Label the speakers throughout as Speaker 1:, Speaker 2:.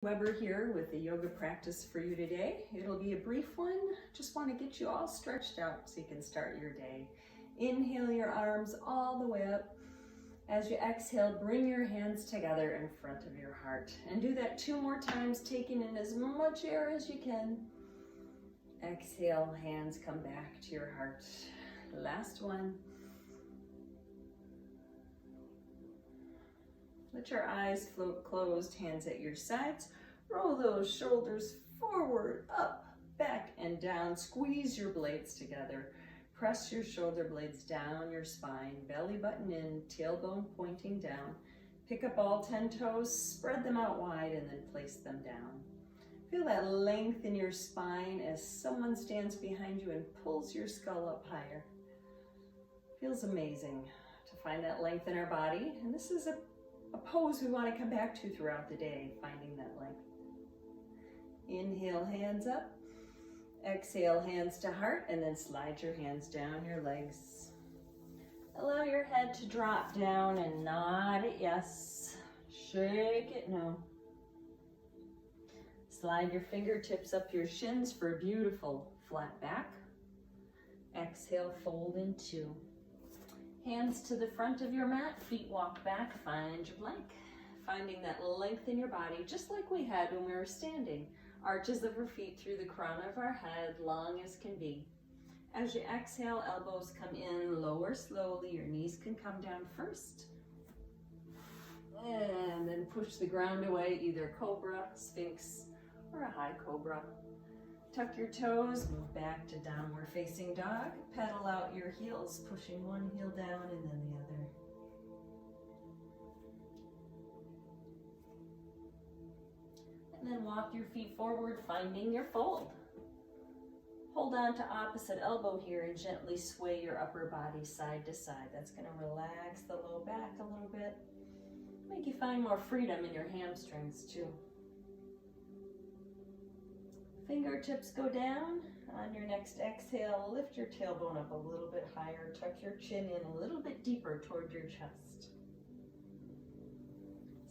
Speaker 1: Weber here with a yoga practice for you today. It'll be a brief one. Just want to get you all stretched out so you can start your day. Inhale your arms all the way up. As you exhale, bring your hands together in front of your heart. And do that 2 more times, taking in as much air as you can. Exhale, hands come back to your heart. Last one. Let your eyes float closed, hands at your sides. Roll those shoulders forward, up, back, and down. Squeeze your blades together. Press your shoulder blades down your spine, belly button in, tailbone pointing down. Pick up all 10 toes, spread them out wide, and then place them down. Feel that length in your spine as someone stands behind you and pulls your skull up higher. Feels amazing to find that length in our body, and this is a pose we want to come back to throughout the day, finding that length. Inhale, hands up. Exhale, hands to heart, and then slide your hands down your legs. Allow your head to drop down and nod it yes. Shake it no. Slide your fingertips up your shins for a beautiful flat back. Exhale, fold in 2. Hands to the front of your mat, feet walk back, find your plank. Finding that length in your body, just like we had when we were standing. Arches of our feet through the crown of our head, long as can be. As you exhale, elbows come in, lower slowly. Your knees can come down first. And then push the ground away, either cobra, sphinx, or a high cobra. Tuck your toes, move back to downward facing dog. Pedal out your heels, pushing one heel down and then the other. And then walk your feet forward, finding your fold. Hold on to opposite elbow here and gently sway your upper body side to side. That's going to relax the low back a little bit. Make you find more freedom in your hamstrings too. Fingertips go down. On your next exhale, lift your tailbone up a little bit higher. Tuck your chin in a little bit deeper toward your chest.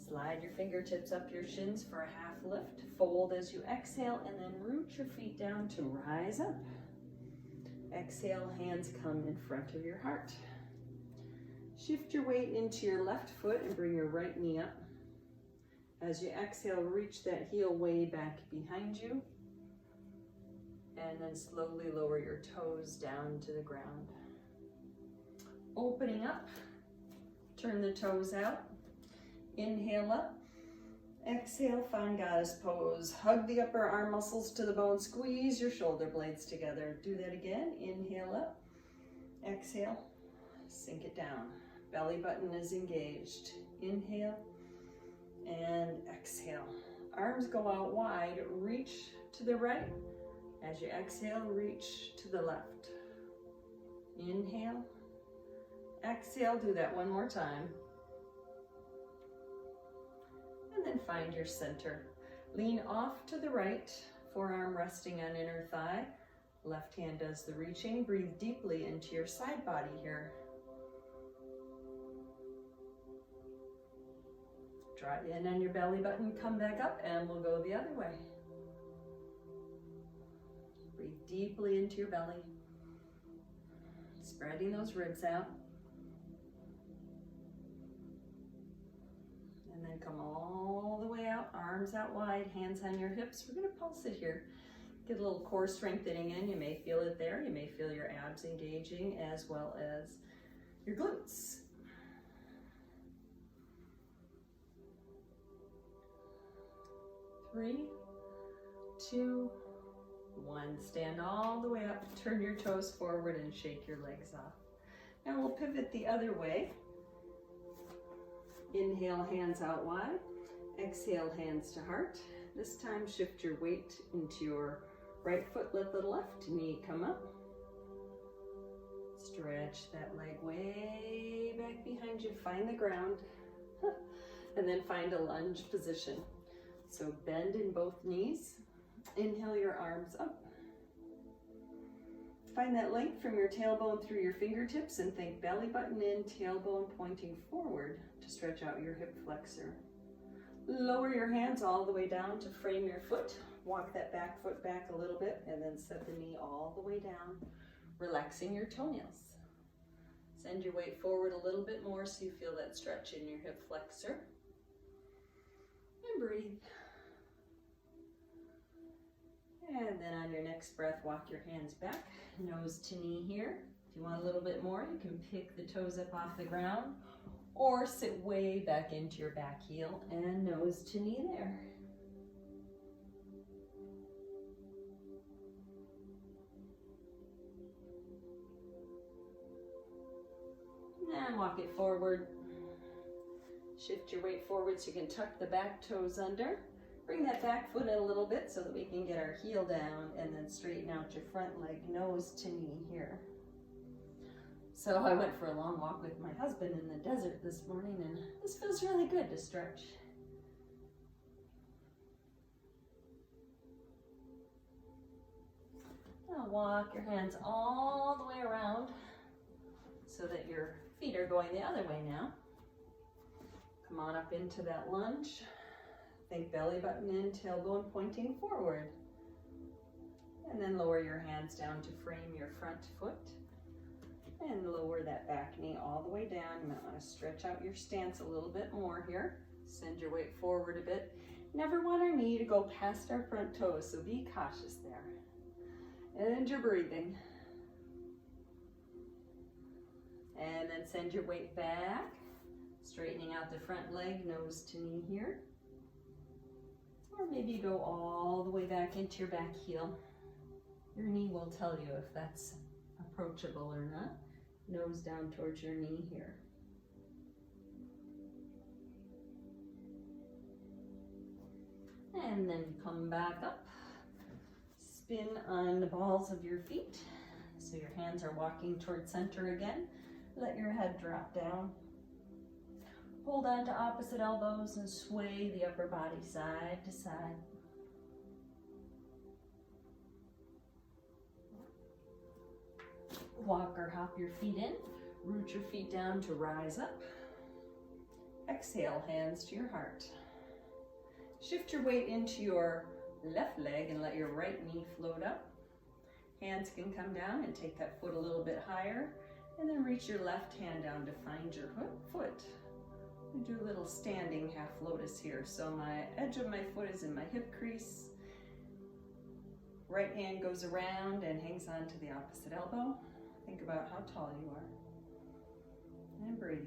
Speaker 1: Slide your fingertips up your shins for a half lift. Fold as you exhale and then root your feet down to rise up. Exhale, hands come in front of your heart. Shift your weight into your left foot and bring your right knee up. As you exhale, reach that heel way back behind you. And then slowly lower your toes down to the ground. Opening up, turn the toes out. Inhale up. Exhale, find goddess pose. Hug the upper arm muscles to the bone. Squeeze your shoulder blades together. Do that again. Inhale up. Exhale, sink it down. Belly button is engaged. Inhale and exhale. Arms go out wide. Reach to the right. As you exhale, reach to the left. Inhale. Exhale, do that one more time. And then find your center. Lean off to the right, forearm resting on inner thigh. Left hand does the reaching. Breathe deeply into your side body here. Draw in on your belly button, come back up, and we'll go the other way. Breathe deeply into your belly, spreading those ribs out. And then come all the way out, arms out wide, hands on your hips. We're going to pulse it here. Get a little core strengthening in. You may feel it there. You may feel your abs engaging as well as your glutes. Three, 2, 1. Stand all the way up, turn your toes forward and shake your legs off. Now we'll pivot the other way. Inhale, hands out wide. Exhale, hands to heart. This time shift your weight into your right foot, let the left knee come up. Stretch that leg way back behind you, find the ground, and then find a lunge position. So bend in both knees. Inhale your arms up. Find that length from your tailbone through your fingertips and think belly button in, tailbone pointing forward to stretch out your hip flexor. Lower your hands all the way down to frame your foot. Walk that back foot back a little bit and then set the knee all the way down, relaxing your toenails. Send your weight forward a little bit more so you feel that stretch in your hip flexor. And breathe. And then on your next breath, walk your hands back, nose to knee here. If you want a little bit more, you can pick the toes up off the ground or sit way back into your back heel and nose to knee there. And walk it forward. Shift your weight forward so you can tuck the back toes under. Bring that back foot in a little bit so that we can get our heel down and then straighten out your front leg, nose to knee here. So I went for a long walk with my husband in the desert this morning and this feels really good to stretch. Now walk your hands all the way around so that your feet are going the other way now. Come on up into that lunge. Think belly button in, tailbone pointing forward. And then lower your hands down to frame your front foot. And lower that back knee all the way down. You might want to stretch out your stance a little bit more here. Send your weight forward a bit. Never want our knee to go past our front toes, so be cautious there. And your breathing. And then send your weight back, straightening out the front leg, nose to knee here. Or maybe you go all the way back into your back heel. Your knee will tell you if that's approachable or not. Nose down towards your knee here. And then come back up. Spin on the balls of your feet. So your hands are walking towards center again. Let your head drop down. Hold on to opposite elbows and sway the upper body side to side. Walk or hop your feet in. Root your feet down to rise up. Exhale, hands to your heart. Shift your weight into your left leg and let your right knee float up. Hands can come down and take that foot a little bit higher. And then reach your left hand down to find your foot. We do a little standing half lotus here. So my edge of my foot is in my hip crease. Right hand goes around and hangs on to the opposite elbow. Think about how tall you are. And breathe.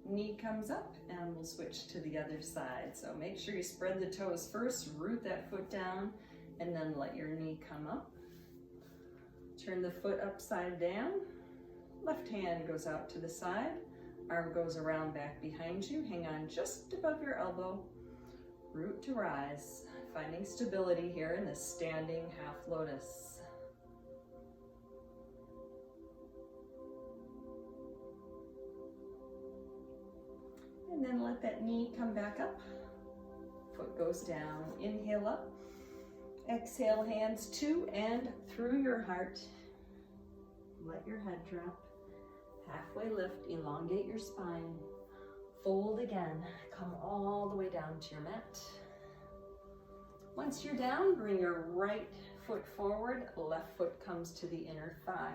Speaker 1: Knee comes up and we'll switch to the other side. So make sure you spread the toes first, root that foot down, and then let your knee come up. Turn the foot upside down. Left hand goes out to the side. Arm goes around back behind you. Hang on just above your elbow. Root to rise. Finding stability here in this standing half lotus. And then let that knee come back up. Foot goes down. Inhale up. Exhale, hands to and through your heart. Let your head drop. Halfway lift, elongate your spine. Fold again. Come all the way down to your mat. Once you're down, bring your right foot forward. Left foot comes to the inner thigh.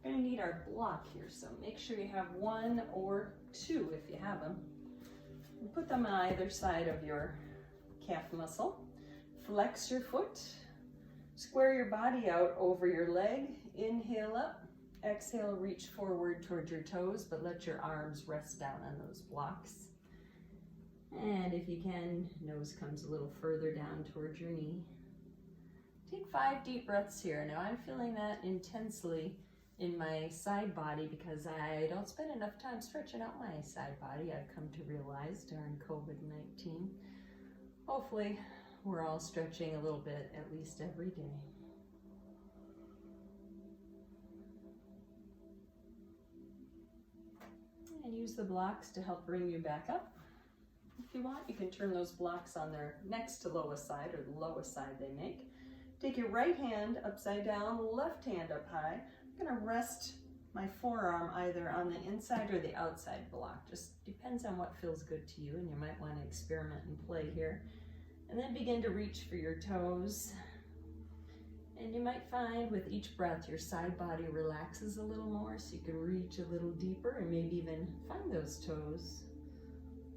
Speaker 1: We're going to need our block here, so make sure you have one or two if you have them. And put them on either side of your calf muscle. Flex your foot. Square your body out over your leg. Inhale up. Exhale, reach forward towards your toes, but let your arms rest down on those blocks. And if you can, nose comes a little further down towards your knee. Take 5 deep breaths here. Now I'm feeling that intensely in my side body because I don't spend enough time stretching out my side body, I've come to realize during COVID-19. Hopefully, we're all stretching a little bit at least every day. And use the blocks to help bring you back up. If you want, you can turn those blocks on their next to lowest side or the lowest side they make. Take your right hand upside down, left hand up high. I'm going to rest my forearm either on the inside or the outside block. Just depends on what feels good to you, and you might want to experiment and play here. And then begin to reach for your toes. And you might find with each breath your side body relaxes a little more, so you can reach a little deeper and maybe even find those toes.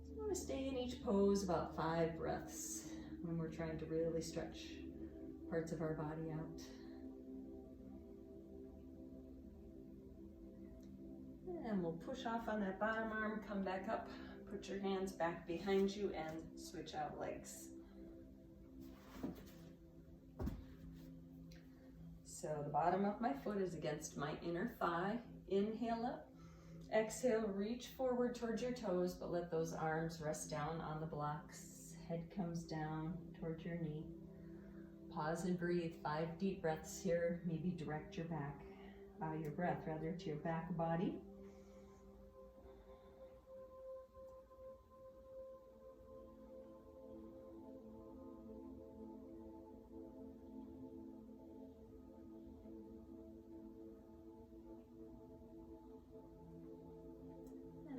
Speaker 1: So you want to stay in each pose about 5 breaths when we're trying to really stretch parts of our body out. And we'll push off on that bottom arm, come back up, put your hands back behind you and switch out legs. So the bottom of my foot is against my inner thigh. Inhale up. Exhale, reach forward towards your toes, but let those arms rest down on the blocks. Head comes down towards your knee. Pause and breathe. 5 deep breaths here. Maybe direct your breath to your back body.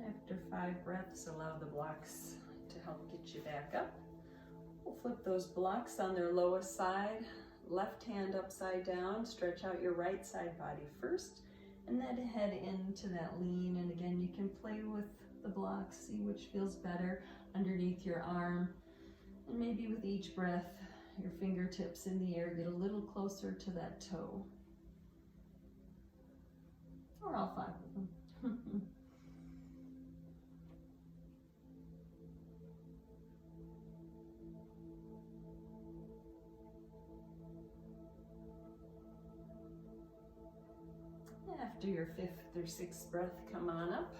Speaker 1: After 5 breaths, allow the blocks to help get you back up. We'll flip those blocks on their lowest side. Left hand upside down. Stretch out your right side body first, and then head into that lean. And again, you can play with the blocks, see which feels better underneath your arm. And maybe with each breath, your fingertips in the air, get a little closer to that toe. Or all 5 of them. After your 5th or 6th breath, come on up,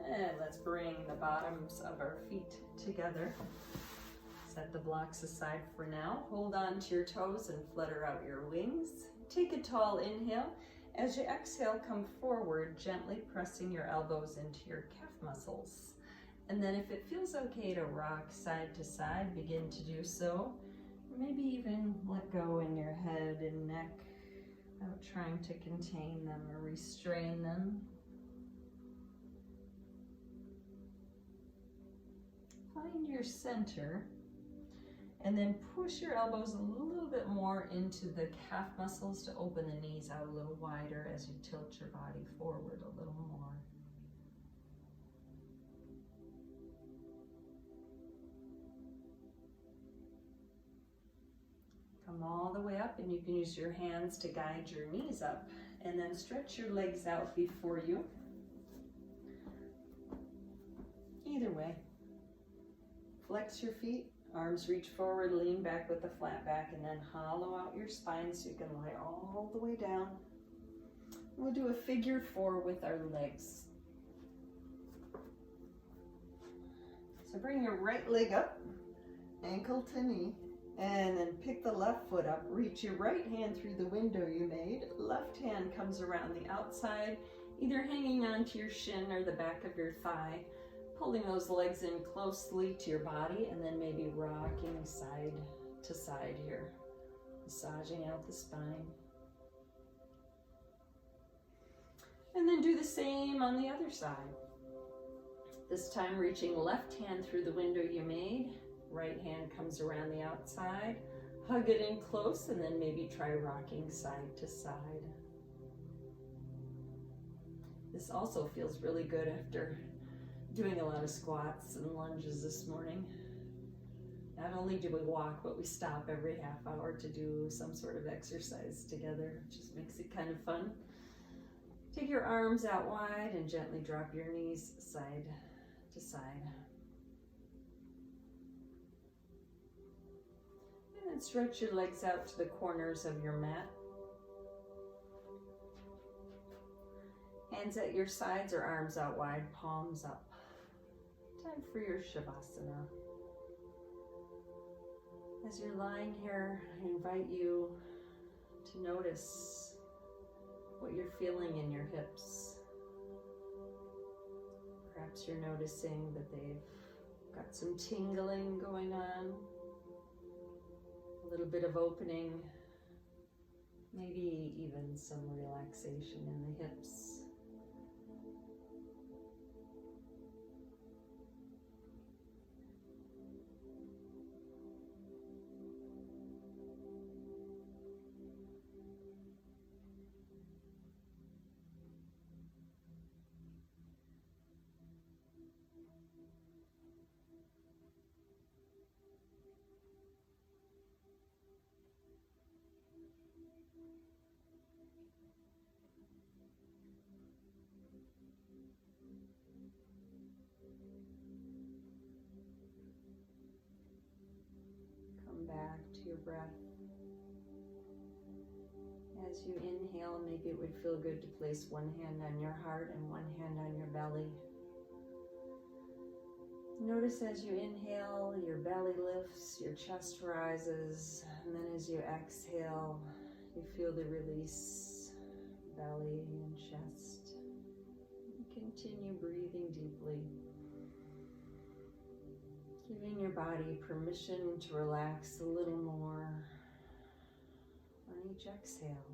Speaker 1: and let's bring the bottoms of our feet together. Set the blocks aside for now. Hold on to your toes and flutter out your wings. Take a tall inhale. As you exhale, come forward, gently pressing your elbows into your calf muscles. And then if it feels okay to rock side to side, begin to do so. Maybe even let go in your head and neck, without trying to contain them or restrain them. Find your center, and then push your elbows a little bit more into the calf muscles to open the knees out a little wider as you tilt your body forward a little more. Come all the way up, and you can use your hands to guide your knees up, and then stretch your legs out before you. Either way. Flex your feet, arms reach forward, lean back with the flat back, and then hollow out your spine so you can lie all the way down. We'll do a figure 4 with our legs. So bring your right leg up, ankle to knee. And then pick the left foot up, reach your right hand through the window you made. Left hand comes around the outside, either hanging onto your shin or the back of your thigh, pulling those legs in closely to your body, and then maybe rocking side to side here, massaging out the spine. And then do the same on the other side. This time reaching left hand through the window you made. Right hand comes around the outside, hug it in close, and then maybe try rocking side to side. This also feels really good after doing a lot of squats and lunges this morning. Not only do we walk, but we stop every half hour to do some sort of exercise together. It just makes it kind of fun. Take your arms out wide and gently drop your knees side to side. And stretch your legs out to the corners of your mat. Hands at your sides or arms out wide, palms up. Time for your Shavasana. As you're lying here, I invite you to notice what you're feeling in your hips. Perhaps you're noticing that they've got some tingling going on. A little bit of opening, maybe even some relaxation in the hips. your breath. As you inhale, maybe it would feel good to place one hand on your heart and one hand on your belly. Notice as you inhale, your belly lifts, your chest rises, and then as you exhale, you feel the release, belly and chest. Continue breathing deeply, giving your body permission to relax a little more on each exhale.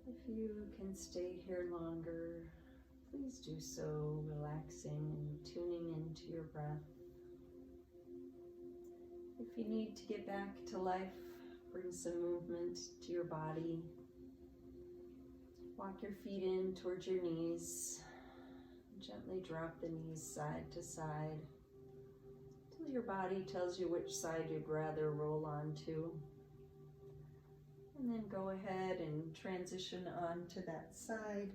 Speaker 1: If you can stay here longer, please do so, relaxing and tuning into your breath. If you need to get back to life, bring some movement to your body. Walk your feet in towards your knees. Gently drop the knees side to side until your body tells you which side you'd rather roll onto. And then go ahead and transition onto that side,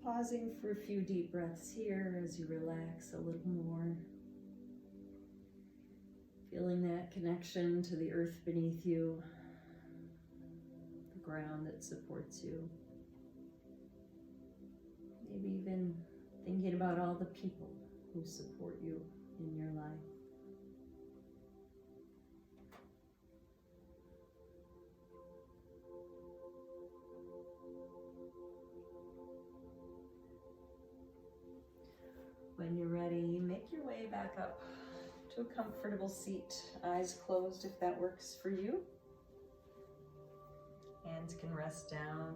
Speaker 1: pausing for a few deep breaths here as you relax a little more. Feeling that connection to the earth beneath you, the ground that supports you. Maybe even thinking about all the people who support you in your life. When you're ready, make your way back up to a comfortable seat, eyes closed if that works for you. Hands can rest down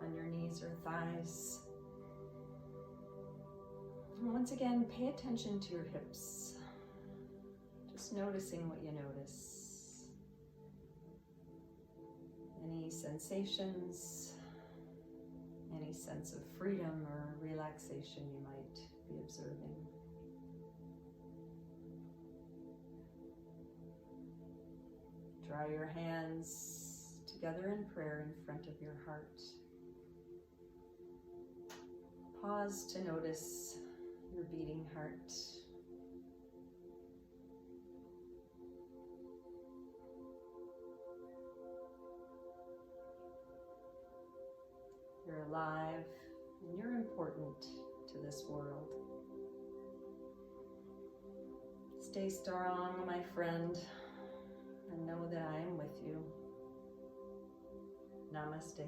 Speaker 1: on your knees or thighs. And once again, pay attention to your hips. Just noticing what you notice. Any sensations, any sense of freedom or relaxation you might be observing. Draw your hands together in prayer in front of your heart. Pause to notice your beating heart. You're alive and you're important to this world. Stay strong, my friend, and know that I am with you. Namaste.